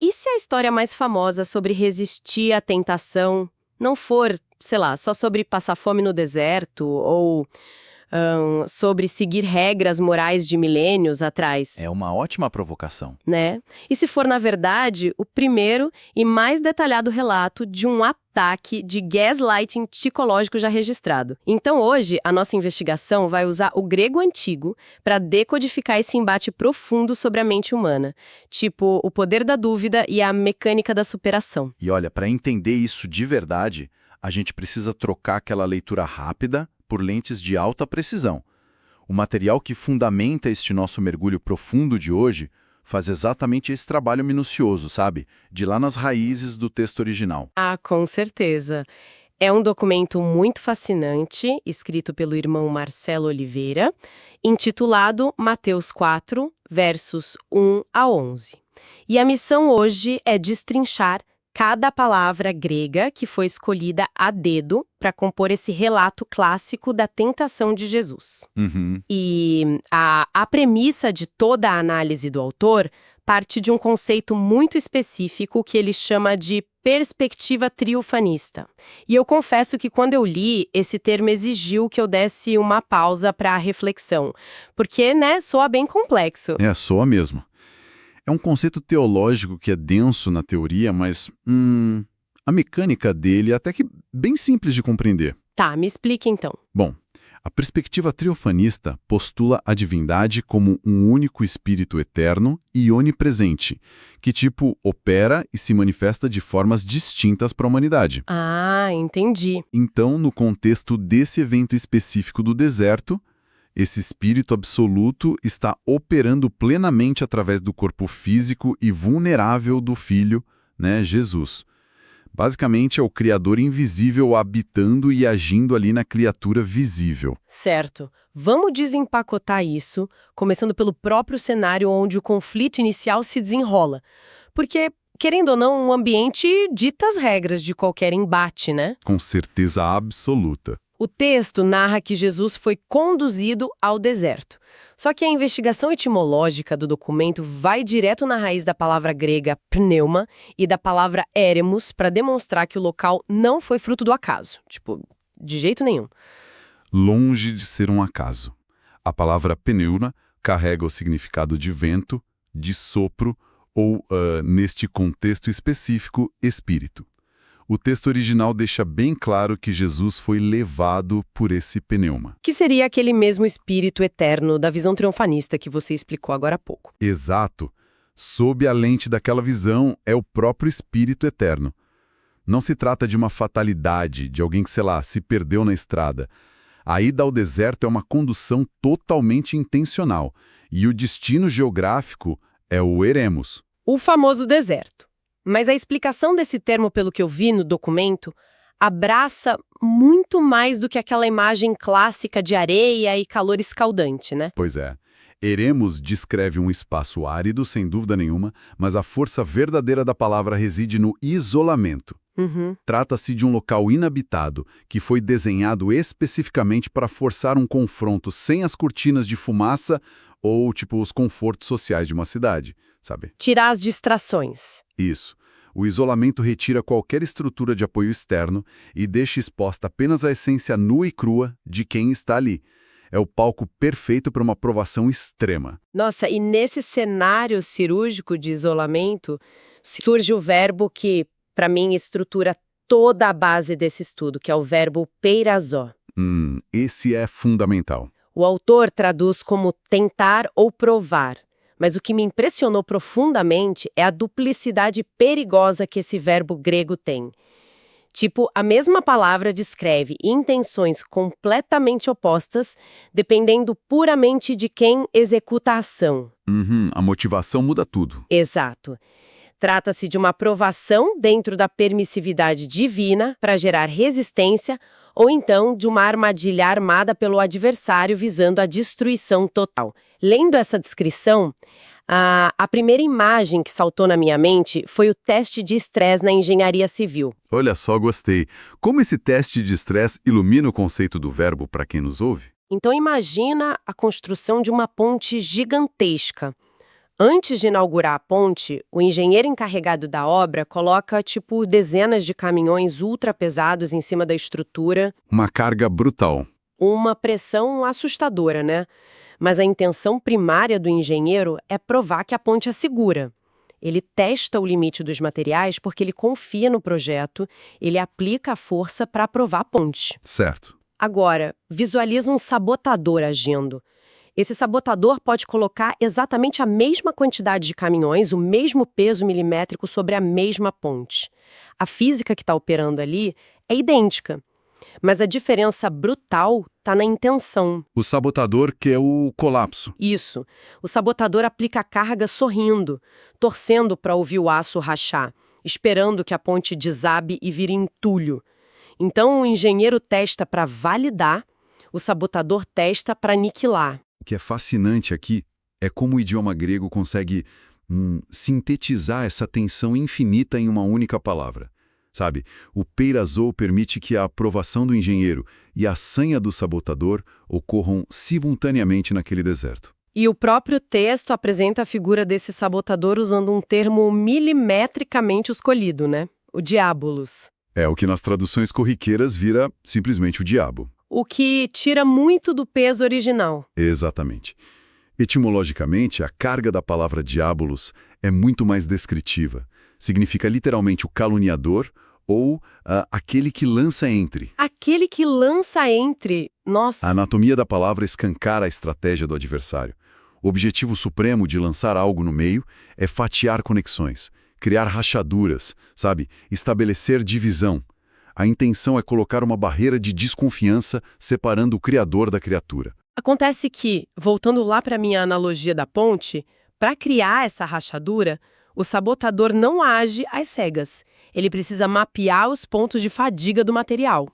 E se a história mais famosa sobre resistir à tentação não for, sei lá, só sobre passar fome no deserto ou sobre seguir regras morais de milênios atrás? É uma ótima provocação. Né? E se for, na verdade, o primeiro e mais detalhado relato de um ataque de gaslighting psicológico já registrado. Então, hoje, a nossa investigação vai usar o grego antigo para decodificar esse embate profundo sobre a mente humana, tipo o poder da dúvida e a mecânica da superação. E olha, para entender isso de verdade, a gente precisa trocar aquela leitura rápida por lentes de alta precisão. O material que fundamenta este nosso mergulho profundo de hoje faz exatamente esse trabalho minucioso, sabe? De lá nas raízes do texto original. Ah, com certeza. É um documento muito fascinante, escrito pelo irmão Marcelo Oliveira, intitulado Mateus 4, versos 1 a 11. E a missão hoje é destrinchar cada palavra grega que foi escolhida a dedo para compor esse relato clássico da tentação de Jesus. E a premissa de toda a análise do autor parte de um conceito muito específico que ele chama de perspectiva triunfanista. E eu confesso que quando eu li, esse termo exigiu que eu desse uma pausa para a reflexão, porque, soa bem complexo. Soa mesmo. É um conceito teológico que é denso na teoria, mas a mecânica dele é até que bem simples de compreender. Tá, me explique então. Bom, a perspectiva triofanista postula a divindade como um único espírito eterno e onipresente, que opera e se manifesta de formas distintas para a humanidade. Ah, entendi. Então, no contexto desse evento específico do deserto, esse espírito absoluto está operando plenamente através do corpo físico e vulnerável do Filho, Jesus. Basicamente, é o Criador invisível habitando e agindo ali na criatura visível. Certo. Vamos desempacotar isso, começando pelo próprio cenário onde o conflito inicial se desenrola. Porque, querendo ou não, o ambiente dita as regras de qualquer embate, né? Com certeza absoluta. O texto narra que Jesus foi conduzido ao deserto. Só que a investigação etimológica do documento vai direto na raiz da palavra grega pneuma e da palavra éremos para demonstrar que o local não foi fruto do acaso. De jeito nenhum. Longe de ser um acaso. A palavra pneuma carrega o significado de vento, de sopro ou, neste contexto específico, espírito. O texto original deixa bem claro que Jesus foi levado por esse pneuma. Que seria aquele mesmo espírito eterno da visão triunfanista que você explicou agora há pouco. Exato. Sob a lente daquela visão é o próprio espírito eterno. Não se trata de uma fatalidade, de alguém que, se perdeu na estrada. A ida ao deserto é uma condução totalmente intencional. E o destino geográfico é o eremos. O famoso deserto. Mas a explicação desse termo, pelo que eu vi no documento, abraça muito mais do que aquela imagem clássica de areia e calor escaldante, né? Pois é. Eremos descreve um espaço árido, sem dúvida nenhuma, mas a força verdadeira da palavra reside no isolamento. Trata-se de um local inabitado, que foi desenhado especificamente para forçar um confronto sem as cortinas de fumaça ou, os confortos sociais de uma cidade, sabe? Tirar as distrações. Isso. O isolamento retira qualquer estrutura de apoio externo e deixa exposta apenas a essência nua e crua de quem está ali. É o palco perfeito para uma provação extrema. Nossa, e nesse cenário cirúrgico de isolamento, surge o verbo que, para mim, estrutura toda a base desse estudo, que é o verbo peirazó. Esse é fundamental. O autor traduz como tentar ou provar. Mas o que me impressionou profundamente é a duplicidade perigosa que esse verbo grego tem. A mesma palavra descreve intenções completamente opostas, dependendo puramente de quem executa a ação. A motivação muda tudo. Exato. Trata-se de uma provação dentro da permissividade divina para gerar resistência, ou então de uma armadilha armada pelo adversário visando a destruição total. Lendo essa descrição, a primeira imagem que saltou na minha mente foi o teste de estresse na engenharia civil. Olha só, gostei. Como esse teste de estresse ilumina o conceito do verbo para quem nos ouve? Então imagina a construção de uma ponte gigantesca. Antes de inaugurar a ponte, o engenheiro encarregado da obra coloca, dezenas de caminhões ultrapesados em cima da estrutura. Uma carga brutal. Uma pressão assustadora, né? Mas a intenção primária do engenheiro é provar que a ponte é segura. Ele testa o limite dos materiais porque ele confia no projeto, ele aplica a força para aprovar a ponte. Certo. Agora, visualiza um sabotador agindo. Esse sabotador pode colocar exatamente a mesma quantidade de caminhões, o mesmo peso milimétrico sobre a mesma ponte. A física que está operando ali é idêntica, mas a diferença brutal está na intenção. O sabotador quer o colapso. Isso. O sabotador aplica a carga sorrindo, torcendo para ouvir o aço rachar, esperando que a ponte desabe e vire entulho. Então o engenheiro testa para validar, o sabotador testa para aniquilar. O que é fascinante aqui é como o idioma grego consegue sintetizar essa tensão infinita em uma única palavra. Sabe, o peirazo permite que a aprovação do engenheiro e a sanha do sabotador ocorram simultaneamente naquele deserto. E o próprio texto apresenta a figura desse sabotador usando um termo milimetricamente escolhido, né? O diabolos. É o que nas traduções corriqueiras vira simplesmente o diabo. O que tira muito do peso original. Exatamente. Etimologicamente, a carga da palavra diabolos é muito mais descritiva. Significa literalmente o caluniador ou aquele que lança entre. Aquele que lança entre. Nossa. A anatomia da palavra escancara a estratégia do adversário. O objetivo supremo de lançar algo no meio é fatiar conexões, criar rachaduras, sabe? Estabelecer divisão. A intenção é colocar uma barreira de desconfiança separando o criador da criatura. Acontece que, voltando lá para a minha analogia da ponte, para criar essa rachadura, o sabotador não age às cegas. Ele precisa mapear os pontos de fadiga do material.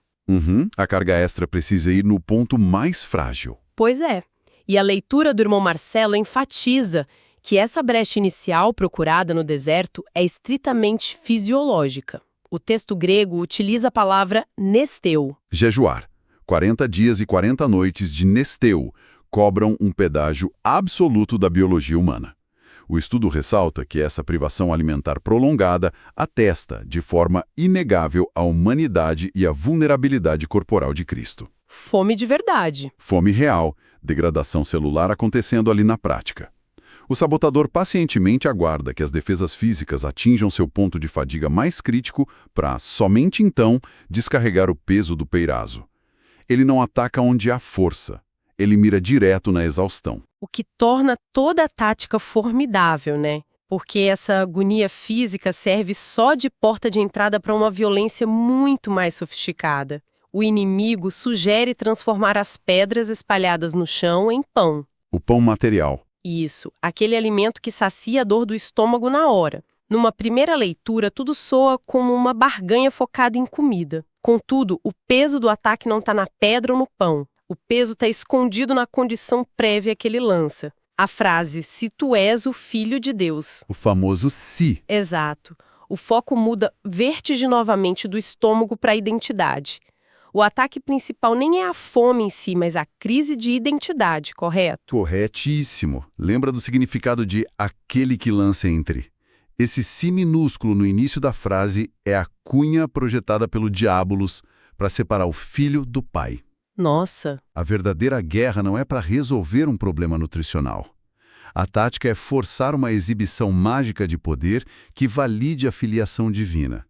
A carga extra precisa ir no ponto mais frágil. Pois é. E a leitura do irmão Marcelo enfatiza que essa brecha inicial procurada no deserto é estritamente fisiológica. O texto grego utiliza a palavra nesteu. Jejuar. 40 dias e 40 noites de nesteu cobram um pedágio absoluto da biologia humana. O estudo ressalta que essa privação alimentar prolongada atesta, de forma inegável, a humanidade e a vulnerabilidade corporal de Cristo. Fome de verdade. Fome real, degradação celular acontecendo ali na prática. O sabotador pacientemente aguarda que as defesas físicas atinjam seu ponto de fadiga mais crítico para, somente então, descarregar o peso do peirazo. Ele não ataca onde há força. Ele mira direto na exaustão. O que torna toda a tática formidável, né? Porque essa agonia física serve só de porta de entrada para uma violência muito mais sofisticada. O inimigo sugere transformar as pedras espalhadas no chão em pão. O pão material. Isso, aquele alimento que sacia a dor do estômago na hora. Numa primeira leitura, tudo soa como uma barganha focada em comida. Contudo, o peso do ataque não está na pedra ou no pão. O peso está escondido na condição prévia que ele lança. A frase, se tu és o filho de Deus. O famoso se. Exato. O foco muda vertiginosamente do estômago para a identidade. O ataque principal nem é a fome em si, mas a crise de identidade, correto? Corretíssimo. Lembra do significado de aquele que lança entre. Esse si minúsculo no início da frase é a cunha projetada pelo diabolos para separar o filho do pai. Nossa! A verdadeira guerra não é para resolver um problema nutricional. A tática é forçar uma exibição mágica de poder que valide a filiação divina.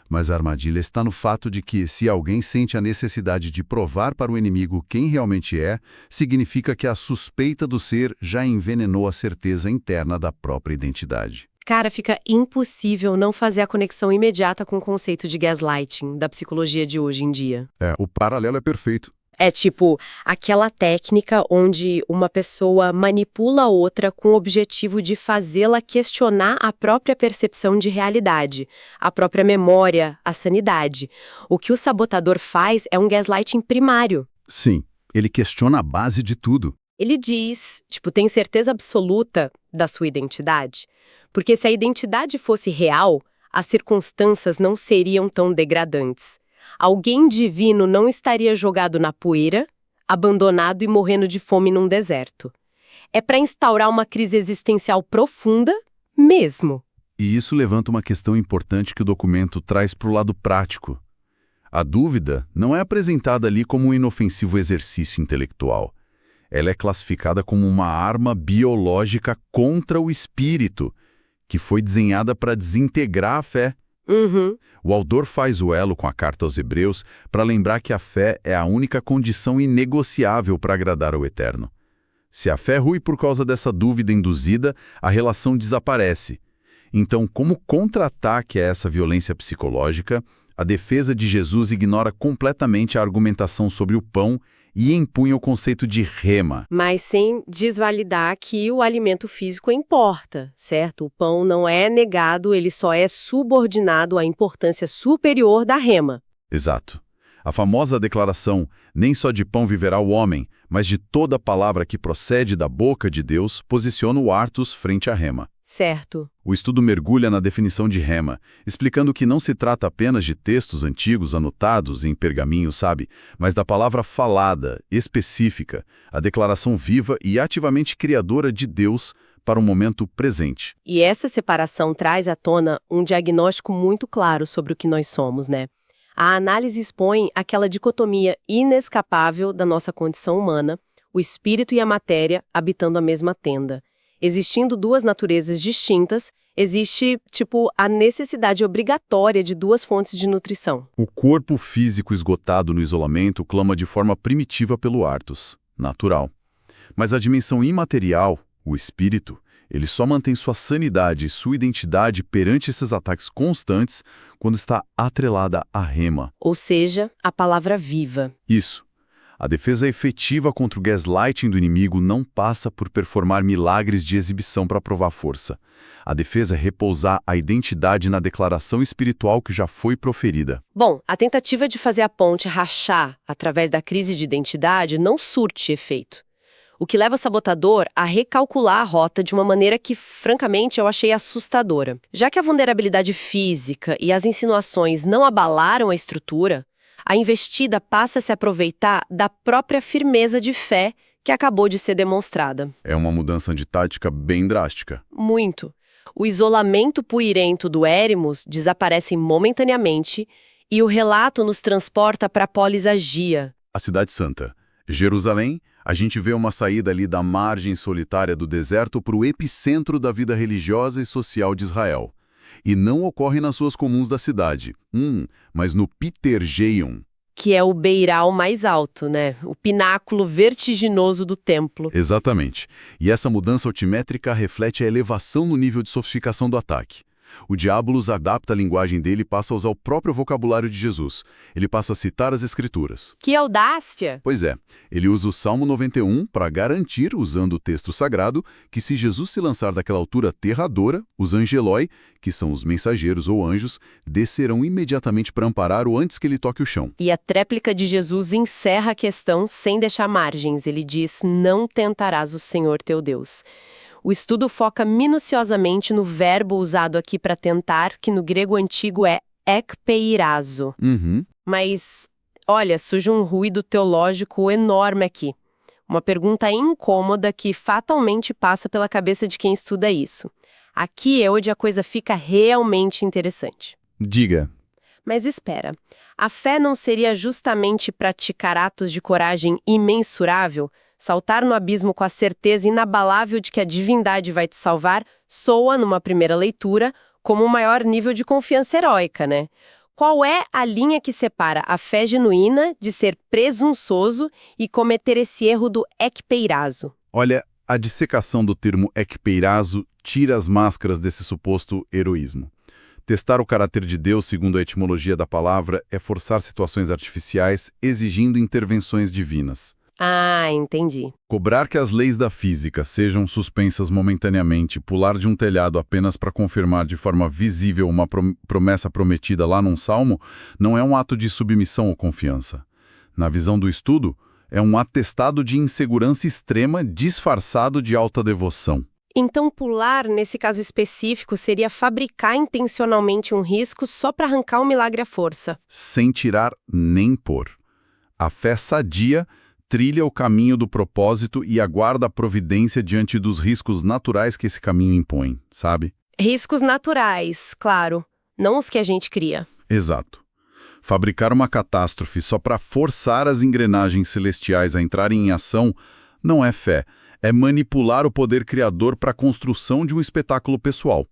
Mas a armadilha está no fato de que, se alguém sente a necessidade de provar para o inimigo quem realmente é, significa que a suspeita do ser já envenenou a certeza interna da própria identidade. Cara, fica impossível não fazer a conexão imediata com o conceito de gaslighting da psicologia de hoje em dia. O paralelo é perfeito. É tipo aquela técnica onde uma pessoa manipula a outra com o objetivo de fazê-la questionar a própria percepção de realidade, a própria memória, a sanidade. O que o sabotador faz é um gaslighting primário. Sim, ele questiona a base de tudo. Ele diz, tem certeza absoluta da sua identidade? Porque se a identidade fosse real, as circunstâncias não seriam tão degradantes. Alguém divino não estaria jogado na poeira, abandonado e morrendo de fome num deserto. É para instaurar uma crise existencial profunda mesmo. E isso levanta uma questão importante que o documento traz para o lado prático. A dúvida não é apresentada ali como um inofensivo exercício intelectual. Ela é classificada como uma arma biológica contra o espírito, que foi desenhada para desintegrar a fé. Uhum. O autor faz o elo com a carta aos Hebreus para lembrar que a fé é a única condição inegociável para agradar ao Eterno. Se a fé rui por causa dessa dúvida induzida, a relação desaparece. Então, como contra-ataque a essa violência psicológica, a defesa de Jesus ignora completamente a argumentação sobre o pão e empunha o conceito de rema. Mas sem desvalidar que o alimento físico importa, certo? O pão não é negado, ele só é subordinado à importância superior da rema. Exato. A famosa declaração, nem só de pão viverá o homem, mas de toda palavra que procede da boca de Deus, posiciona o artus frente à rema. Certo. O estudo mergulha na definição de rema, explicando que não se trata apenas de textos antigos anotados em pergaminhos, sabe? Mas da palavra falada, específica, a declaração viva e ativamente criadora de Deus para o momento presente. E essa separação traz à tona um diagnóstico muito claro sobre o que nós somos, né? A análise expõe aquela dicotomia inescapável da nossa condição humana, o espírito e a matéria habitando a mesma tenda. Existindo duas naturezas distintas, existe, a necessidade obrigatória de duas fontes de nutrição. O corpo físico esgotado no isolamento clama de forma primitiva pelo artus, natural. Mas a dimensão imaterial, o espírito, ele só mantém sua sanidade e sua identidade perante esses ataques constantes quando está atrelada à rema. Ou seja, a palavra viva. Isso. A defesa efetiva contra o gaslighting do inimigo não passa por performar milagres de exibição para provar força. A defesa é repousar a identidade na declaração espiritual que já foi proferida. Bom, a tentativa de fazer a ponte rachar através da crise de identidade não surte efeito. O que leva o sabotador a recalcular a rota de uma maneira que, francamente, eu achei assustadora. Já que a vulnerabilidade física e as insinuações não abalaram a estrutura, a investida passa a se aproveitar da própria firmeza de fé que acabou de ser demonstrada. É uma mudança de tática bem drástica. Muito. O isolamento puirento do Éremos desaparece momentaneamente e o relato nos transporta para a polis Agia. A Cidade Santa. Jerusalém, a gente vê uma saída ali da margem solitária do deserto para o epicentro da vida religiosa e social de Israel. E não ocorre nas ruas comuns da cidade, mas no Pitergeion. Que é o beiral mais alto, né? O pináculo vertiginoso do templo. Exatamente. E essa mudança altimétrica reflete a elevação no nível de sofisticação do ataque. O Diabolos adapta a linguagem dele e passa a usar o próprio vocabulário de Jesus. Ele passa a citar as Escrituras. Que audácia! Pois é, ele usa o Salmo 91 para garantir, usando o texto sagrado, que se Jesus se lançar daquela altura aterradora, os angeloi, que são os mensageiros ou anjos, descerão imediatamente para amparar-o antes que ele toque o chão. E a tréplica de Jesus encerra a questão sem deixar margens. Ele diz, não tentarás o Senhor teu Deus. O estudo foca minuciosamente no verbo usado aqui para tentar, que no grego antigo é ekpeirazo. Mas, olha, surge um ruído teológico enorme aqui. Uma pergunta incômoda que fatalmente passa pela cabeça de quem estuda isso. Aqui é onde a coisa fica realmente interessante. Diga. Mas espera, a fé não seria justamente praticar atos de coragem imensurável? Saltar no abismo com a certeza inabalável de que a divindade vai te salvar soa, numa primeira leitura, como um maior nível de confiança heróica, né? Qual é a linha que separa a fé genuína de ser presunçoso e cometer esse erro do ekpeirazo? Olha, a dissecação do termo ekpeirazo tira as máscaras desse suposto heroísmo. Testar o caráter de Deus, segundo a etimologia da palavra, é forçar situações artificiais exigindo intervenções divinas. Ah, entendi. Cobrar que as leis da física sejam suspensas momentaneamente, pular de um telhado apenas para confirmar de forma visível uma promessa prometida lá num salmo, não é um ato de submissão ou confiança. Na visão do estudo, é um atestado de insegurança extrema disfarçado de alta devoção. Então, pular, nesse caso específico, seria fabricar intencionalmente um risco só para arrancar um milagre à força. Sem tirar nem pôr. A fé sadia trilha o caminho do propósito e aguarda a providência diante dos riscos naturais que esse caminho impõe, sabe? Riscos naturais, claro, não os que a gente cria. Exato. Fabricar uma catástrofe só para forçar as engrenagens celestiais a entrarem em ação não é fé, é manipular o poder criador para a construção de um espetáculo pessoal.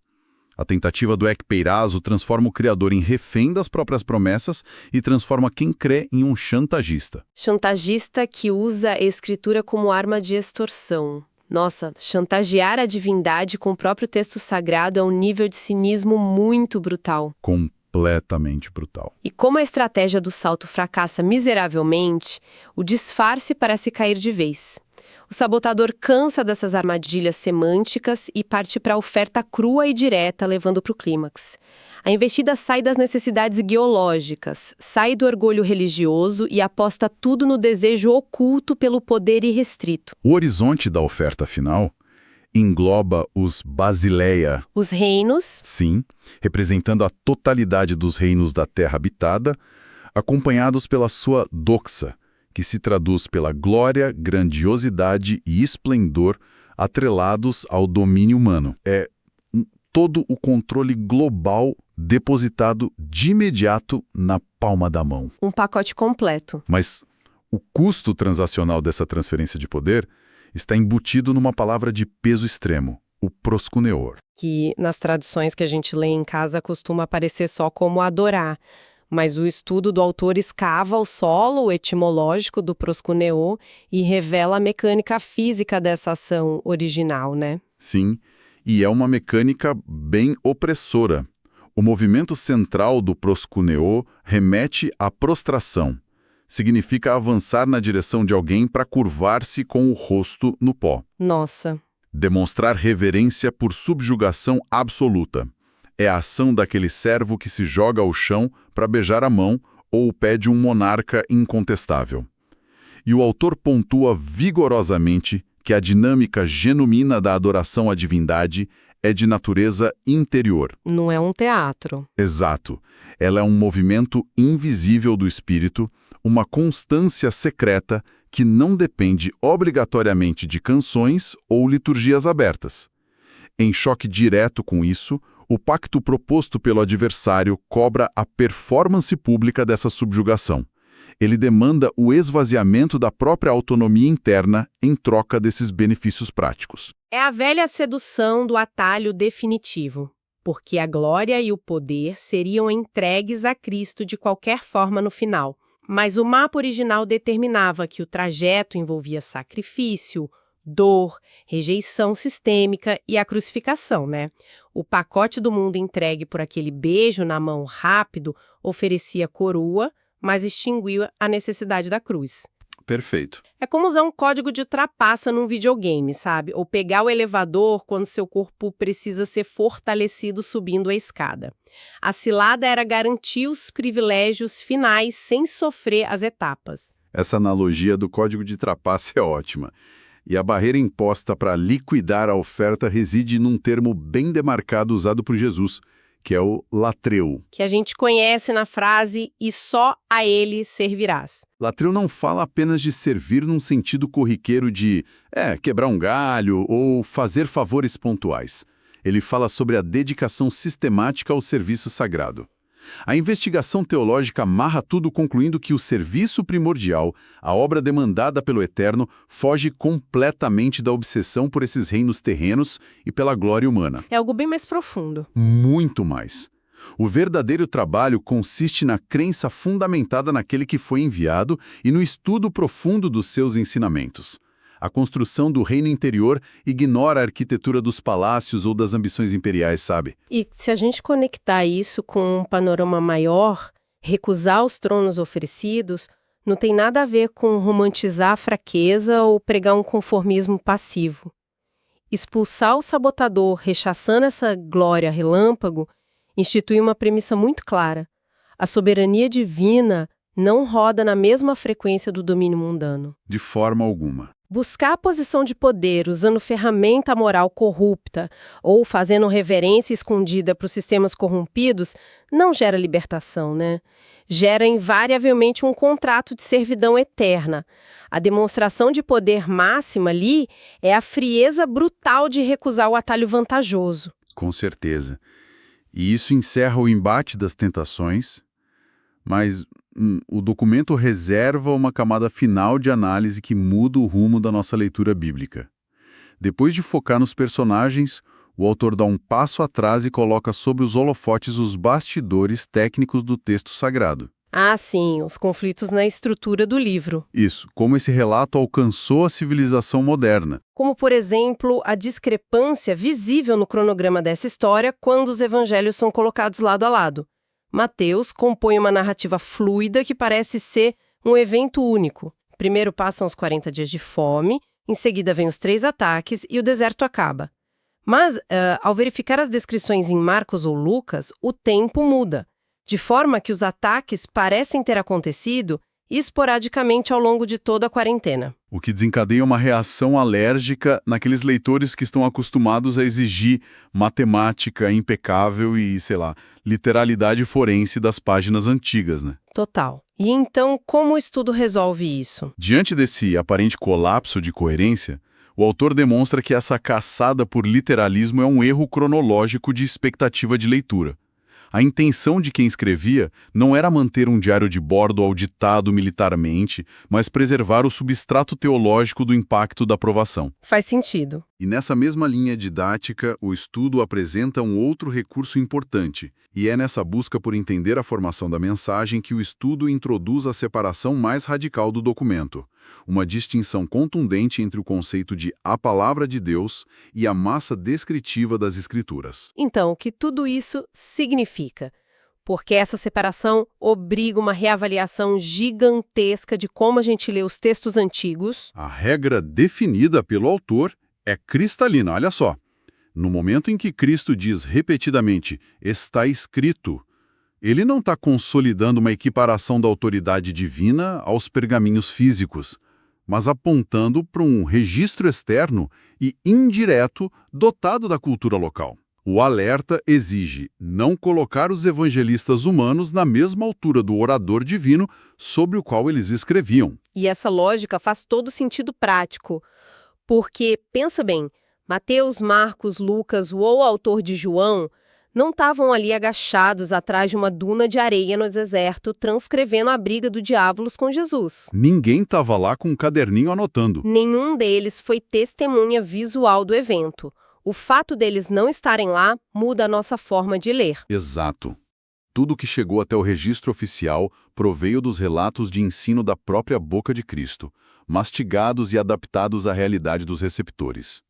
A tentativa do Ekpeirazo transforma o criador em refém das próprias promessas e transforma quem crê em um chantagista. Chantagista que usa a escritura como arma de extorsão. Nossa, chantagear a divindade com o próprio texto sagrado é um nível de cinismo muito brutal. Completamente brutal. E como a estratégia do salto fracassa miseravelmente, o disfarce parece cair de vez. O sabotador cansa dessas armadilhas semânticas e parte para a oferta crua e direta, levando para o clímax. A investida sai das necessidades ideológicas, sai do orgulho religioso e aposta tudo no desejo oculto pelo poder irrestrito. O horizonte da oferta final engloba os Basileia. Os reinos, Sim, representando a totalidade dos reinos da terra habitada, acompanhados pela sua doxa, que se traduz pela glória, grandiosidade e esplendor atrelados ao domínio humano. É todo o controle global depositado de imediato na palma da mão. um pacote completo. Mas o custo transacional dessa transferência de poder está embutido numa palavra de peso extremo, o proskuneor. Que nas traduções que a gente lê em casa costuma aparecer só como adorar. Mas o estudo do autor escava o solo etimológico do proskuneo e revela a mecânica física dessa ação original, né? Sim, e é uma mecânica bem opressora. O movimento central do proskuneo remete à prostração. Significa avançar na direção de alguém para curvar-se com o rosto no pó. Nossa, Demonstrar reverência por subjugação absoluta. É a ação daquele servo que se joga ao chão para beijar a mão ou o pé de um monarca incontestável. E o autor pontua vigorosamente que a dinâmica genuína da adoração à divindade é de natureza interior. não é um teatro. Exato. Ela é um movimento invisível do espírito, uma constância secreta que não depende obrigatoriamente de canções ou liturgias abertas. Em choque direto com isso, o pacto proposto pelo adversário cobra a performance pública dessa subjugação. Ele demanda o esvaziamento da própria autonomia interna em troca desses benefícios práticos. É a velha sedução do atalho definitivo, porque a glória e o poder seriam entregues a Cristo de qualquer forma no final. Mas o mapa original determinava que o trajeto envolvia sacrifício, dor, rejeição sistêmica e a crucificação, né? O pacote do mundo entregue por aquele beijo na mão rápido oferecia coroa, mas extinguiu a necessidade da cruz. Perfeito. É como usar um código de trapaça num videogame, sabe? Ou pegar o elevador quando seu corpo precisa ser fortalecido subindo a escada. A cilada era garantir os privilégios finais sem sofrer as etapas. Essa analogia do código de trapaça é ótima. E a barreira imposta para liquidar a oferta reside num termo bem demarcado usado por Jesus, que é o latreu. Que a gente conhece na frase, e só a ele servirás. Latreu não fala apenas de servir num sentido corriqueiro de quebrar um galho ou fazer favores pontuais. Ele fala sobre a dedicação sistemática ao serviço sagrado. A investigação teológica amarra tudo concluindo que o serviço primordial, a obra demandada pelo Eterno, foge completamente da obsessão por esses reinos terrenos e pela glória humana. É algo bem mais profundo. Muito mais. O verdadeiro trabalho consiste na crença fundamentada naquele que foi enviado e no estudo profundo dos seus ensinamentos. A construção do reino interior ignora a arquitetura dos palácios ou das ambições imperiais, sabe? E se a gente conectar isso com um panorama maior, recusar os tronos oferecidos não tem nada a ver com romantizar a fraqueza ou pregar um conformismo passivo. Expulsar o sabotador, rechaçando essa glória relâmpago, institui uma premissa muito clara. A soberania divina não roda na mesma frequência do domínio mundano. De forma alguma. Buscar a posição de poder usando ferramenta moral corrupta ou fazendo reverência escondida para os sistemas corrompidos não gera libertação, né? Gera invariavelmente um contrato de servidão eterna. A demonstração de poder máxima ali é a frieza brutal de recusar o atalho vantajoso. Com certeza. E isso encerra o embate das tentações, mas o documento reserva uma camada final de análise que muda o rumo da nossa leitura bíblica. Depois de focar nos personagens, o autor dá um passo atrás e coloca sobre os holofotes os bastidores técnicos do texto sagrado. Ah, sim, os conflitos na estrutura do livro. Isso, como esse relato alcançou a civilização moderna. Como, por exemplo, a discrepância visível no cronograma dessa história quando os evangelhos são colocados lado a lado. Mateus compõe uma narrativa fluida que parece ser um evento único. Primeiro passam os 40 dias de fome, em seguida vêm os 3 ataques e o deserto acaba. Mas, ao verificar as descrições em Marcos ou Lucas, o tempo muda, de forma que os ataques parecem ter acontecido esporadicamente ao longo de toda a quarentena. O que desencadeia uma reação alérgica naqueles leitores que estão acostumados a exigir matemática impecável e, literalidade forense das páginas antigas, né? Total. E então, como o estudo resolve isso? Diante desse aparente colapso de coerência, o autor demonstra que essa caçada por literalismo é um erro cronológico de expectativa de leitura. A intenção de quem escrevia não era manter um diário de bordo auditado militarmente, mas preservar o substrato teológico do impacto da provação. Faz sentido. E nessa mesma linha didática, o estudo apresenta um outro recurso importante, e é nessa busca por entender a formação da mensagem que o estudo introduz a separação mais radical do documento, uma distinção contundente entre o conceito de a palavra de Deus e a massa descritiva das Escrituras. Então, o que tudo isso significa? Porque essa separação obriga uma reavaliação gigantesca de como a gente lê os textos antigos. A regra definida pelo autor é cristalina, olha só. No momento em que Cristo diz repetidamente, está escrito, ele não está consolidando uma equiparação da autoridade divina aos pergaminhos físicos, mas apontando para um registro externo e indireto dotado da cultura local. O alerta exige não colocar os evangelistas humanos na mesma altura do orador divino sobre o qual eles escreviam. E essa lógica faz todo sentido prático, porque, pensa bem, Mateus, Marcos, Lucas ou o autor de João não estavam ali agachados atrás de uma duna de areia no deserto, transcrevendo a briga do diabo com Jesus. Ninguém estava lá com um caderninho anotando. Nenhum deles foi testemunha visual do evento. O fato deles não estarem lá muda a nossa forma de ler. Exato. Tudo que chegou até o registro oficial proveio dos relatos de ensino da própria boca de Cristo, mastigados e adaptados à realidade dos receptores.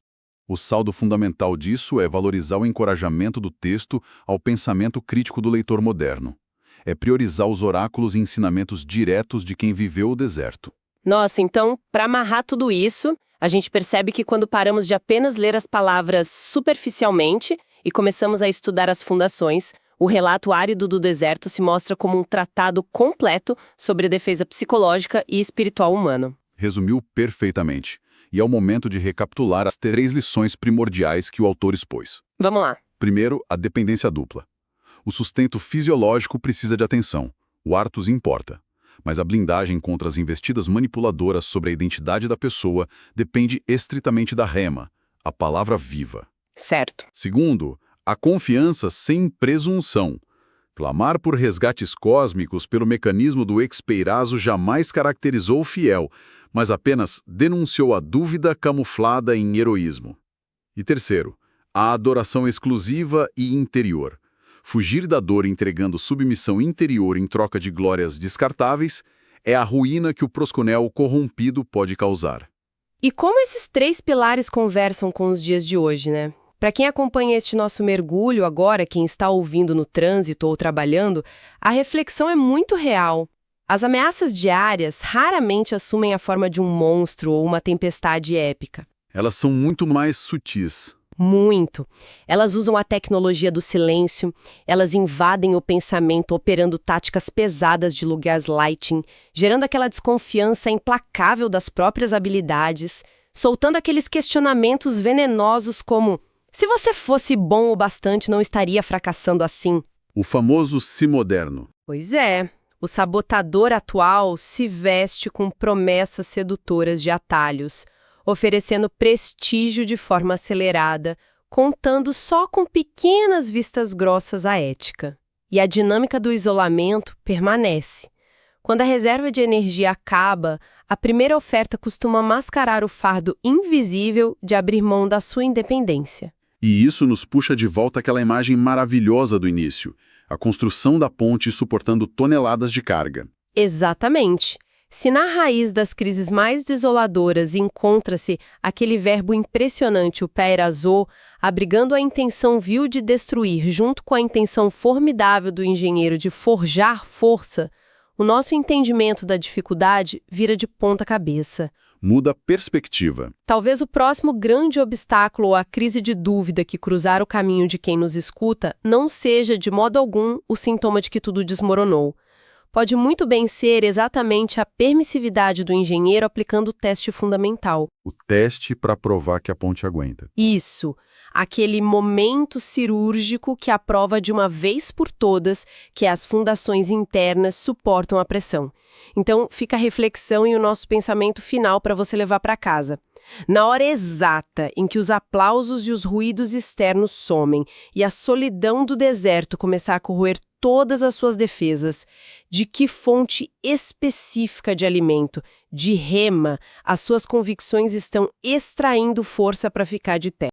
O saldo fundamental disso é valorizar o encorajamento do texto ao pensamento crítico do leitor moderno. É priorizar os oráculos e ensinamentos diretos de quem viveu o deserto. Nossa, então, para amarrar tudo isso, a gente percebe que quando paramos de apenas ler as palavras superficialmente e começamos a estudar as fundações, o relato árido do deserto se mostra como um tratado completo sobre a defesa psicológica e espiritual humana. Resumiu perfeitamente. E é o momento de recapitular as 3 lições primordiais que o autor expôs. Vamos lá. Primeiro, a dependência dupla. O sustento fisiológico precisa de atenção. O artus importa. Mas a blindagem contra as investidas manipuladoras sobre a identidade da pessoa depende estritamente da rema, a palavra viva. Certo. Segundo, a confiança sem presunção. Clamar por resgates cósmicos pelo mecanismo do expeirazo jamais caracterizou o fiel, mas apenas denunciou a dúvida camuflada em heroísmo. E terceiro, a adoração exclusiva e interior. Fugir da dor entregando submissão interior em troca de glórias descartáveis é a ruína que o prosconel corrompido pode causar. E como esses 3 pilares conversam com os dias de hoje, né? Para quem acompanha este nosso mergulho agora, quem está ouvindo no trânsito ou trabalhando, a reflexão é muito real. As ameaças diárias raramente assumem a forma de um monstro ou uma tempestade épica. Elas são muito mais sutis. Muito. Elas usam a tecnologia do silêncio, elas invadem o pensamento operando táticas pesadas de gaslighting, gerando aquela desconfiança implacável das próprias habilidades, soltando aqueles questionamentos venenosos como: se você fosse bom o bastante, não estaria fracassando assim. O famoso si moderno. Pois é. O sabotador atual se veste com promessas sedutoras de atalhos, oferecendo prestígio de forma acelerada, contando só com pequenas vistas grossas à ética. E a dinâmica do isolamento permanece. Quando a reserva de energia acaba, a primeira oferta costuma mascarar o fardo invisível de abrir mão da sua independência. E isso nos puxa de volta àquela imagem maravilhosa do início, a construção da ponte suportando toneladas de carga. Exatamente. Se na raiz das crises mais desoladoras encontra-se aquele verbo impressionante, o peirazo, abrigando a intenção vil de destruir junto com a intenção formidável do engenheiro de forjar força, o nosso entendimento da dificuldade vira de ponta cabeça. Muda a perspectiva. Talvez o próximo grande obstáculo ou a crise de dúvida que cruzar o caminho de quem nos escuta não seja, de modo algum, o sintoma de que tudo desmoronou. Pode muito bem ser exatamente a permissividade do engenheiro aplicando o teste fundamental. O teste para provar que a ponte aguenta. Isso, aquele momento cirúrgico que aprova de uma vez por todas que as fundações internas suportam a pressão. Então, fica a reflexão e o nosso pensamento final para você levar para casa. Na hora exata em que os aplausos e os ruídos externos somem e a solidão do deserto começar a corroer todas as suas defesas, de que fonte específica de alimento, de rema, as suas convicções estão extraindo força para ficar de pé?